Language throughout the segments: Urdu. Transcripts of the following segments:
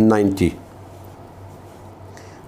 90।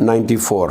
94।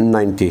90।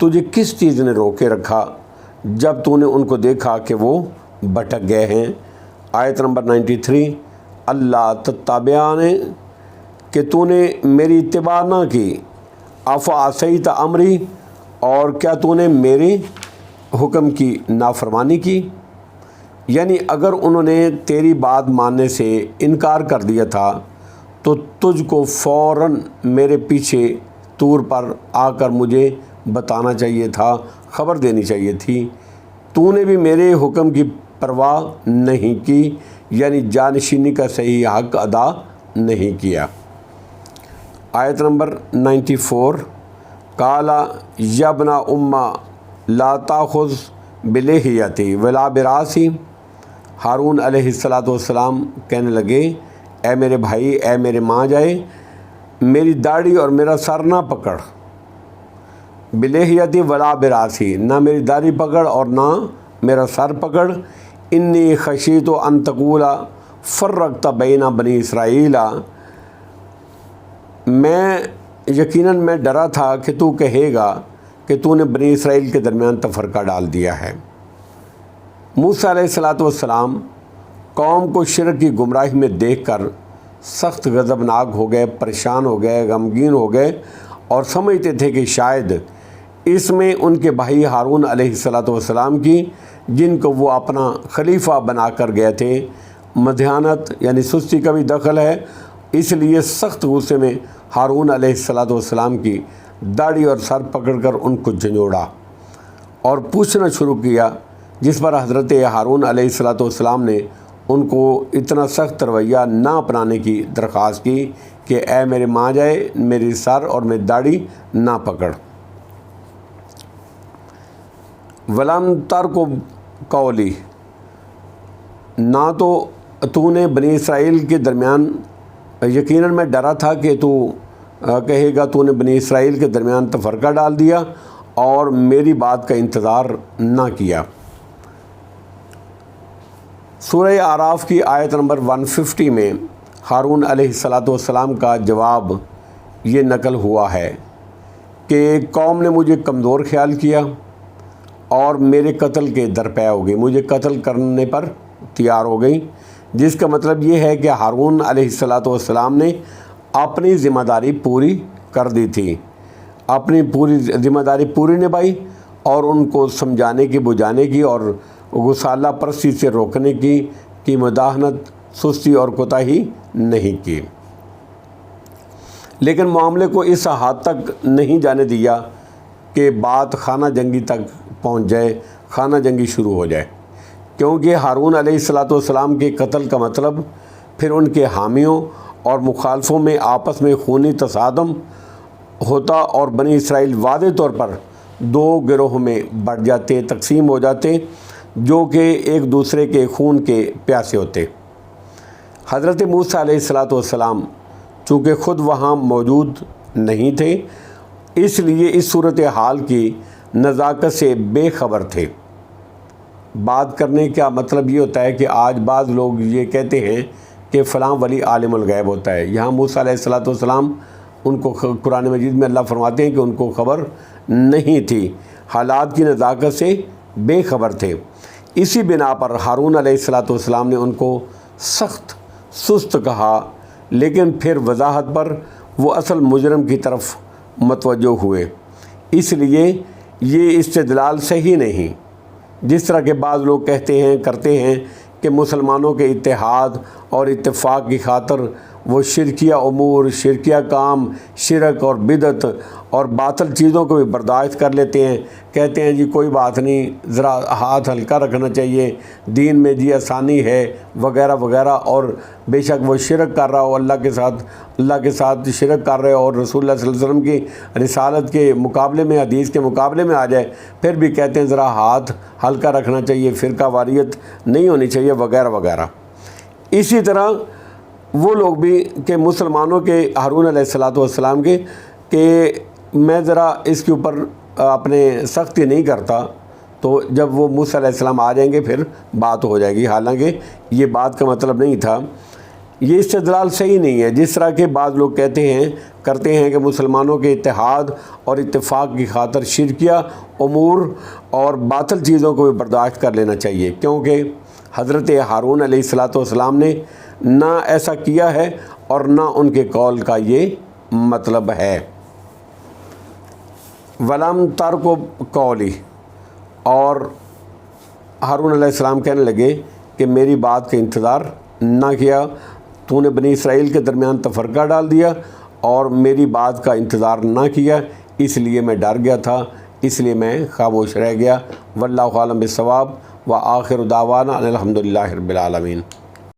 تجھے کس چیز نے روکے رکھا جب تو نے ان کو دیکھا کہ وہ بھٹک گئے ہیں۔ آیت نمبر 93، اللہ تتبعانی، کہ تو نے میری اتباع نہ کی، افعصیت امری، اور کیا تو نے میرے حکم کی نافرمانی کی؟ یعنی اگر انہوں نے تیری بات ماننے سے انکار کر دیا تھا تو تجھ کو فوراً میرے پیچھے طور پر آ کر مجھے بتانا چاہیے تھا، خبر دینی چاہیے تھی۔ تو نے بھی میرے حکم کی پرواہ نہیں کی، یعنی جانشینی کا صحیح حق ادا نہیں کیا۔ آیت نمبر 94، قال یا ابن ام لا تاخذ بلحیتی ولا براسی، ہارون علیہ السلام کہنے لگے، اے میرے بھائی، اے میرے ماں جائے، میری داڑھی اور میرا سر نہ پکڑ، بلحیتی ولا براسی، نہ میری داڑھی پکڑ اور نہ میرا سر پکڑ، انی خشیت ان تقول فرقت بین بنی اسرائیل، یقیناً میں ڈرا تھا کہ تو کہے گا کہ تو نے بنی اسرائیل کے درمیان تفرقہ ڈال دیا ہے۔ موسیٰ علیہ السلام قوم کو شرک کی گمراہی میں دیکھ کر سخت غضبناک ہو گئے، پریشان ہو گئے، غمگین ہو گئے، اور سمجھتے تھے کہ شاید اس میں ان کے بھائی ہارون علیہ السلام کی، جن کو وہ اپنا خلیفہ بنا کر گئے تھے، مدھیانت یعنی سستی کا بھی دخل ہے۔ اس لیے سخت غصے میں ہارون علیہ السلام کی داڑھی اور سر پکڑ کر ان کو جھنجھوڑا اور پوچھنا شروع کیا، جس پر حضرت ہارون علیہ السلام نے ان کو اتنا سخت رویہ نہ اپنانے کی درخواست کی کہ اے میرے ماں جائے، میری سر اور میری داڑھی نہ پکڑ۔ ولم ترک قولی، نہ تو نے بنی اسرائیل کے درمیان، یقیناً میں ڈرا تھا کہ تو کہے گا تو نے بنی اسرائیل کے درمیان تفرقہ ڈال دیا اور میری بات کا انتظار نہ کیا۔ سورہ اعراف کی آیت نمبر 150 میں ہارون علیہ السلام کا جواب یہ نقل ہوا ہے کہ قوم نے مجھے کمزور خیال کیا اور میرے قتل کے درپے ہو گئی، مجھے قتل کرنے پر تیار ہو گئی، جس کا مطلب یہ ہے کہ ہارون علیہ السلام نے اپنی ذمہ داری پوری کر دی تھی، اپنی پوری ذمہ داری پوری نبھائی، اور ان کو سمجھانے کی، بجھانے کی اور غسالہ پرستی سے روکنے کی مداحنت، سستی اور کوتاہی نہیں کی، لیکن معاملے کو اس حد تک نہیں جانے دیا کہ بات خانہ جنگی تک پہنچ جائے، خانہ جنگی شروع ہو جائے، کیونکہ ہارون علیہ السلام کے قتل کا مطلب پھر ان کے حامیوں اور مخالفوں میں آپس میں خونی تصادم ہوتا اور بنی اسرائیل واضح طور پر دو گروہوں میں بٹ جاتے، تقسیم ہو جاتے، جو کہ ایک دوسرے کے خون کے پیاسے ہوتے۔ حضرت موسیٰ علیہ السلام چونکہ خود وہاں موجود نہیں تھے، اس لیے اس صورتحال کی نزاکت سے بے خبر تھے۔ بات کرنے کا مطلب یہ ہوتا ہے کہ آج بعض لوگ یہ کہتے ہیں کہ فلاں ولی عالم الغیب ہوتا ہے۔ یہاں موسیٰ علیہ السلام ان کو قرآن مجید میں اللہ فرماتے ہیں کہ ان کو خبر نہیں تھی، حالات کی نزاکت سے بے خبر تھے۔ اسی بنا پر ہارون علیہ السلام نے ان کو سخت سست کہا، لیکن پھر وضاحت پر وہ اصل مجرم کی طرف متوجہ ہوئے۔ اس لیے یہ استدلال صحیح نہیں، جس طرح کے بعض لوگ کہتے ہیں، کرتے ہیں کہ مسلمانوں کے اتحاد اور اتفاق کی خاطر وہ شرکیہ امور، شرکیہ کام، شرک اور بدعت اور باطل چیزوں کو بھی برداشت کر لیتے ہیں، کہتے ہیں جی کوئی بات نہیں، ذرا ہاتھ ہلکا رکھنا چاہیے، دین میں جی آسانی ہے وغیرہ وغیرہ، اور بے شک وہ شرک کر رہا ہو، اللہ کے ساتھ شرک کر رہے ہو اور رسول اللہ صلی اللہ علیہ وسلم کی رسالت کے مقابلے میں، حدیث کے مقابلے میں آ جائے، پھر بھی کہتے ہیں ذرا ہاتھ ہلکا رکھنا چاہیے، فرقہ واریت نہیں ہونی چاہیے وغیرہ وغیرہ۔ اسی طرح وہ لوگ بھی کہ مسلمانوں کے ہارون علیہ السلام کے کہ میں ذرا اس کے اوپر اپنے سختی نہیں کرتا، تو جب وہ موسیٰ علیہ السلام آ جائیں گے پھر بات ہو جائے گی، حالانکہ یہ بات کا مطلب نہیں تھا۔ یہ استدلال صحیح نہیں ہے۔ جس طرح کے بعض لوگ کرتے ہیں کہ مسلمانوں کے اتحاد اور اتفاق کی خاطر شرکیہ امور اور باطل چیزوں کو بھی برداشت کر لینا چاہیے، کیونکہ حضرت ہارون علیہ السلام نے نہ ایسا کیا ہے اور نہ ان کے قول کا یہ مطلب ہے۔ ولم ترک قولی، اور ہارون علیہ السلام کہنے لگے کہ میری بات کا انتظار نہ کیا، تو نے بنی اسرائیل کے درمیان تفرقہ ڈال دیا اور میری بات کا انتظار نہ کیا، اس لیے میں ڈر گیا تھا، اس لیے میں خاموش رہ گیا۔ واللہ عالم بالصواب، وآخر دعوانا ان الحمد للہ رب العالمین۔